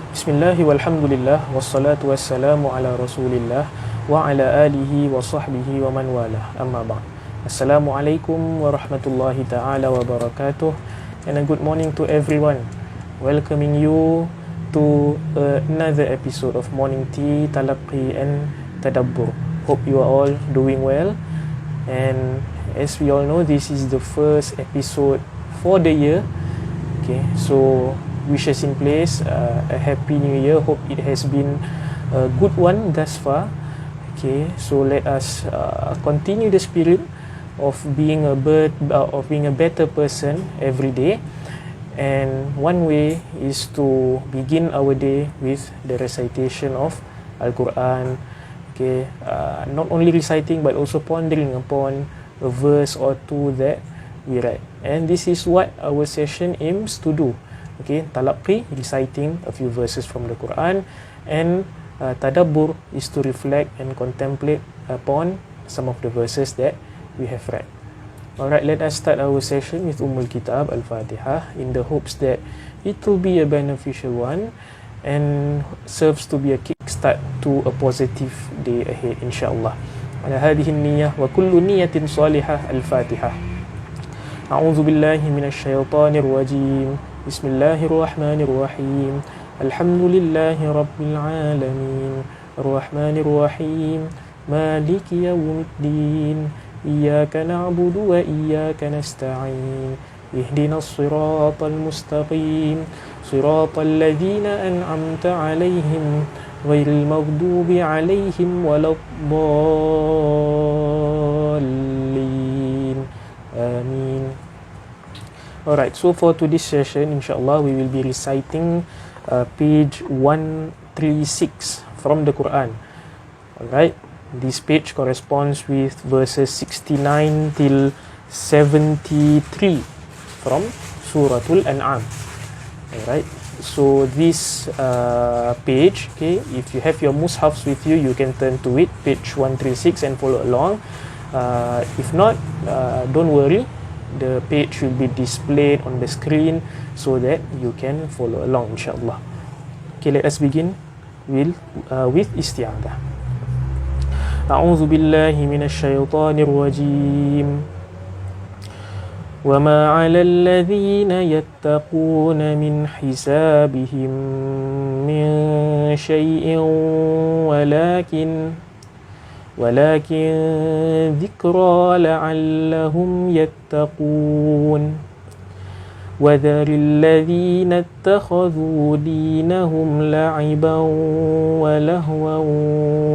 Bismillahi walhamdulillah wassalatu wassalamu ala rasulillah wa ala alihi wa sahbihi wa man walah, amma ba'd. Assalamualaikum warahmatullahi ta'ala wabarakatuh, and a good morning to everyone. Welcoming you to another episode of Morning Tea, Talaqqi and Tadabbur. Hope you are all doing well, and as we all know, this is the first episode for the year. Okay, so wishes in place, a happy new year. Hope it has been a good one thus far. Okay, so let us continue the spirit of being a better person every day, and one way is to begin our day with the recitation of Al-Quran. Okay, not only reciting but also pondering upon a verse or two that we read, and this is what our session aims to do. Okay, Talaqqi, reciting a few verses from the Quran, and Tadabbur is to reflect and contemplate upon some of the verses that we have read. Alright, let us start our session with Kitab Al-Fatiha, in the hopes that it will be a beneficial one and serves to be a kickstart to a positive day ahead, insyaAllah. Ala hadhihi niyyah wa kullu niyyatin salihah. Al-Fatiha. A'udzu billahi minasy syaithanir rajim. Bismillahirrahmanirrahim. Alhamdulillahi rabbil alamin. Arrahmanir rahim. Maliki yaumiddin. Iyyaka na'budu wa iyyaka nasta'in. Ihdinas siratal mustaqim. Siratal ladzina an'amta 'alaihim ghairil maghdubi 'alaihim waladdallin. Amin. Alright, so for today's session, insyaAllah, we will be reciting page 136 from the Quran. Alright, this page corresponds with verses 69 till 73 from Surah Al-An'am. Alright, so this page, okay, if you have your mushafs with you, you can turn to it, page 136, and follow along. If not, don't worry, the page will be displayed on the screen so that you can follow along, insyaAllah. Okay, let us begin with isti'adah. A'udzu billahi minasy syaithanir rajim. وَمَا عَلَى الَّذِينَ يَتَّقُونَ مِنْ حِسَابِهِمْ مِنْ شَيْءٍ ولكن ذكرى لعلهم يتقون وذر الذين اتخذوا دينهم لعبا ولهوا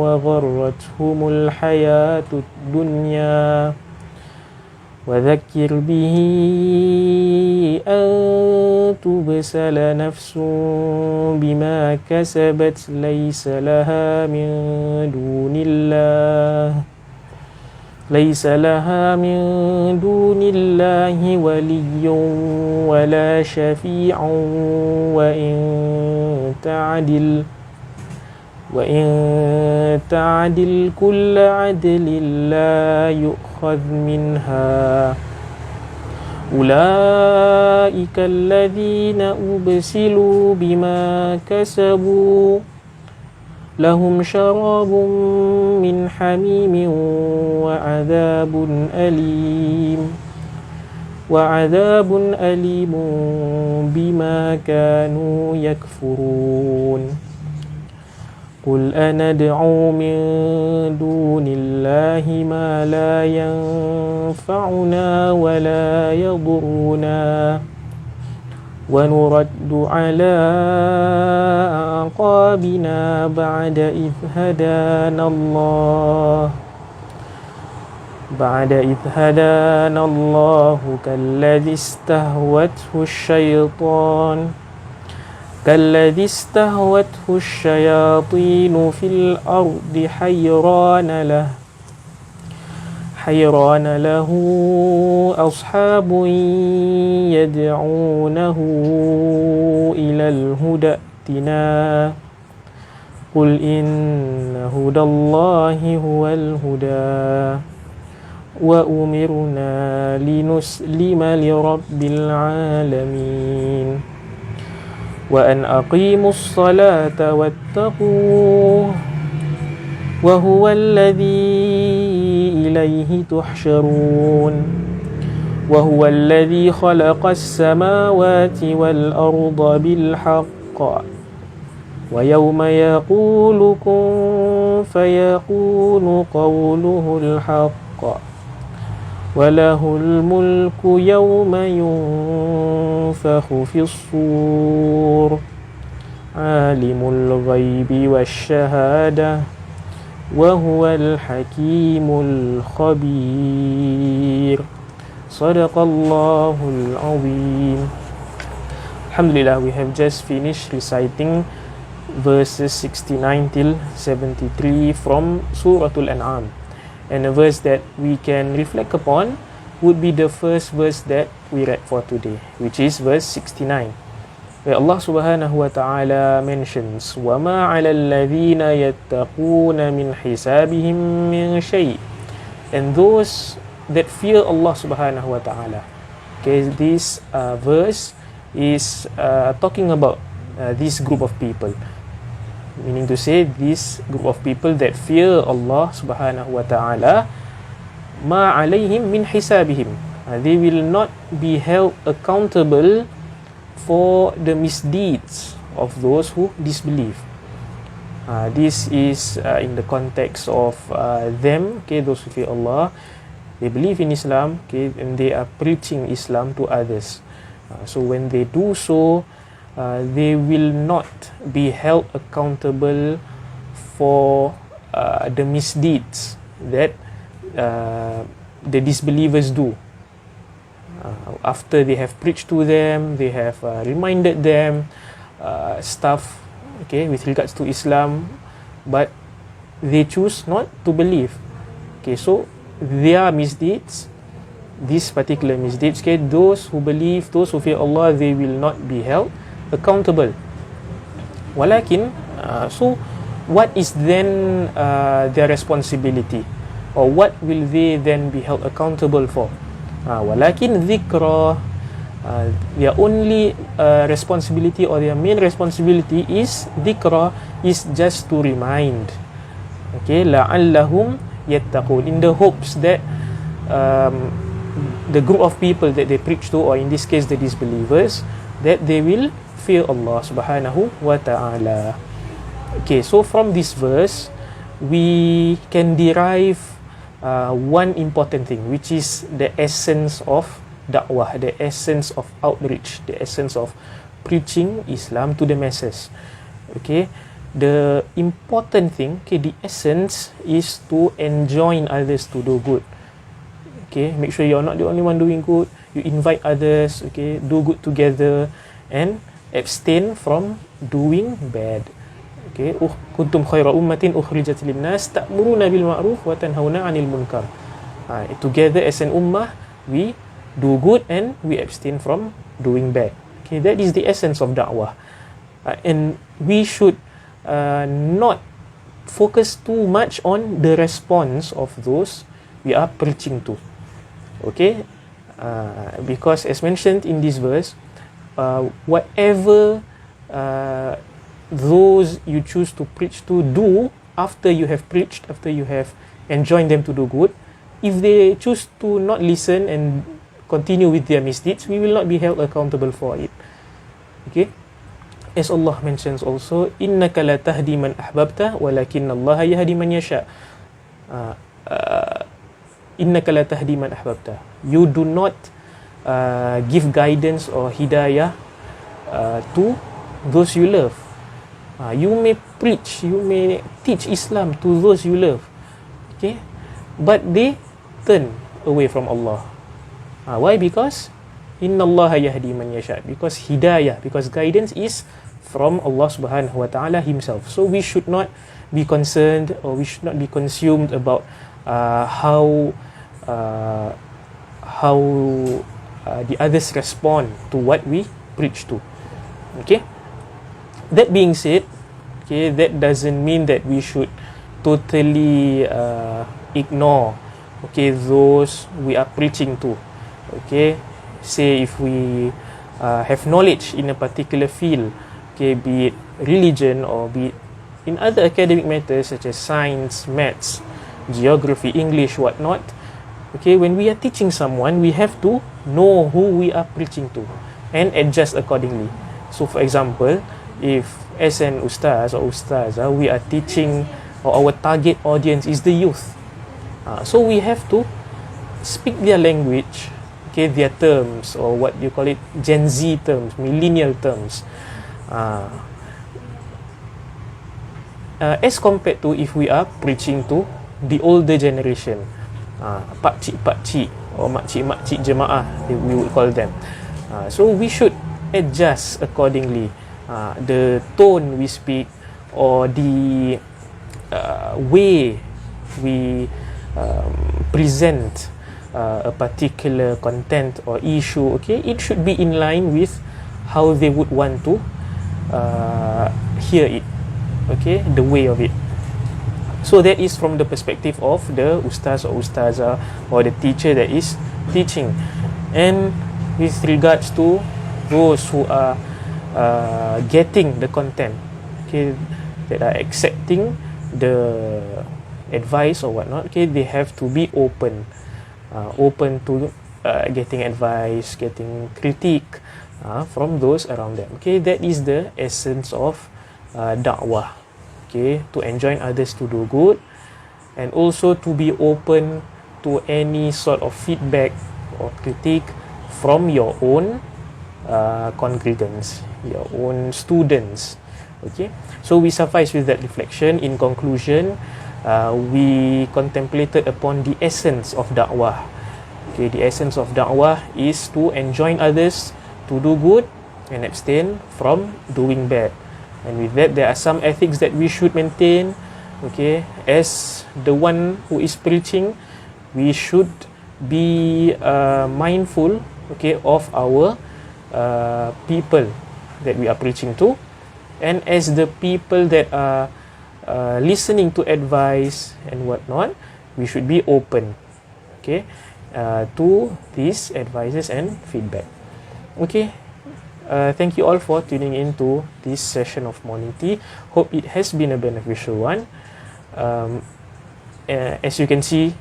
وغرتهم الحياة الدنيا وذكر به أن تبسل نفس بما كسبت ليس لها من دون الله ولي ولا شفيع وإن تعدل كل عدل لا يؤخذ منها أولئك الذين أبسلوا بما كسبوا لهم شراب من حميم وعذاب أليم بما كانوا يكفرون قل أندعو من دون الله ما لا ينفعنا ولا يضرنا ونرد على أعقابنا بعد إذ هدانا الله كالذي استهوته الشياطين في الأرض حيران له أصحاب يدعونه إلى الهدى ائتنا قل إن هدى الله هو الهدى وأمرنا لنسلم لرب العالمين وأن أقيموا الصلاة واتقوه وهو الذي إليه تحشرون وهو الذي خلق السماوات والأرض بالحق ويوم يقول كن فيكون قوله الحق وله الملك يوم ينفخ في الصور عالم الغيب والشهادة وهو الحكيم الخبير صدق الله العظيم. Alhamdulillah, we have just finished reciting verses 69 till 73 from Surah Al-An'am, and a verse that we can reflect upon would be the first verse that we read for today, which is verse 69, where Allah subhanahu wa ta'ala mentions وَمَا عَلَى الَّذِينَ يَتَّقُونَ مِنْ حِسَابِهِمْ مِنْ شَيْءٍ, and those that fear Allah subhanahu wa ta'ala. Okay, this verse is talking about this group of people, meaning to say this group of people that fear Allah subhanahu wa ta'ala, ma alayhim min hisabihim, they will not be held accountable for the misdeeds of those who disbelieve. This is in the context of them, okay, those who fear Allah, they believe in Islam, okay, and they are preaching Islam to others. So when they do so, they will not be held accountable for the misdeeds that the disbelievers do. After they have preached to them, they have reminded them stuff, okay, with regards to Islam, but they choose not to believe. Okay, so their misdeeds, these particular misdeeds, okay, those who believe, those who fear Allah, they will not be held accountable. Walakin, so what is then their responsibility, or what will they then be held accountable for? Walakin dhikra, their only responsibility, or their main responsibility is dhikra, is just to remind, okay, la'allahum yattaqun, in the hopes that the group of people that they preach to, or in this case the disbelievers, that they will fear Allah subhanahu wa ta'ala. Okay, so from this verse we can derive one important thing, which is the essence of dakwah, the essence of outreach, the essence of preaching Islam to the masses. Okay, the important thing, okay, the essence is to enjoin others to do good. Okay, make sure you're not the only one doing good. You invite others, okay, do good together, and abstain from doing bad. Okay, kuntum khaira ummatin ukhrijat linnas ta'muruna bil ma'ruf wa tanhauna 'anil munkar. Together as an ummah, we do good and we abstain from doing bad. Okay, that is the essence of da'wah. And we should not focus too much on the response of those we are preaching to. Okay, because as mentioned in this verse, whatever those you choose to preach to do after you have preached, after you have enjoined them to do good, if they choose to not listen and continue with their misdeeds, we will not be held accountable for it. Okay, as Allah mentions also, innaka la tahdi man ahbabta walakin Allah yahdi man yasha. Innaka la tahdi man ahbabta, you do not give guidance or hidayah to those you love. You may preach, you may teach Islam to those you love, okay, but they turn away from Allah. Why? Because inna Allah yahdi man yasha, because hidayah, because guidance is from Allah subhanahu wa ta'ala himself. So we should not be concerned, or we should not be consumed about how the others respond to what we preach to. Okay, that being said, okay, that doesn't mean that we should totally ignore, okay, those we are preaching to. Okay, say if we have knowledge in a particular field, okay, be it religion or be it in other academic matters such as science, maths, geography, English, whatnot. Okay, when we are teaching someone, we have to know who we are preaching to and adjust accordingly. So for example, if as an ustaz or ustazah, we are teaching, or our target audience is the youth, so we have to speak their language, okay, their terms, or what you call it, Gen Z terms, millennial terms, as compared to if we are preaching to the older generation, pakcik-pakcik or makcik-makcik jemaah, we would call them. So we should adjust accordingly, the tone we speak, or the way we present a particular content or issue. Okay, it should be in line with how they would want to hear it, okay, the way of it. So that is from the perspective of the ustaz or ustazah or the teacher that is teaching. And with regards to those who are getting the content, okay, that are accepting the advice or whatnot, okay, they have to be open to getting advice, getting critique from those around them. Okay, that is the essence of dakwah. Okay, to enjoin others to do good, and also to be open to any sort of feedback or critique from your own congregants, your own students. Okay, so we suffice with that reflection. In conclusion, we contemplated upon the essence of dakwah. Okay, the essence of dakwah is to enjoin others to do good and abstain from doing bad. And with that, there are some ethics that we should maintain. Okay, as the one who is preaching, we should be mindful, okay, of our people that we are preaching to, and as the people that are listening to advice and whatnot, we should be open, okay, to these advices and feedback. Okay. Thank you all for tuning in to this session of Morning Tea. Hope it has been a beneficial one. As you can see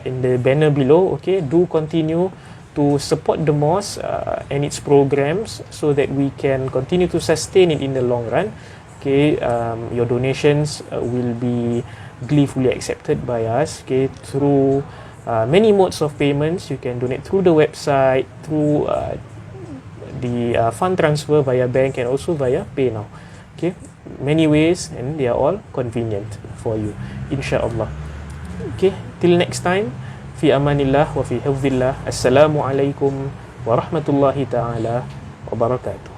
in the banner below, okay, do continue to support the mosque and its programs so that we can continue to sustain it in the long run. Okay, your donations will be gleefully accepted by us, okay, through many modes of payments. You can donate through the website, through the fund transfer via bank, and also via PayNow. Okay, many ways, and they are all convenient for you, insyaAllah. Okay, till next time, fi amanillah wa fi hifzillah. Assalamualaikum warahmatullahi ta'ala wabarakatuh.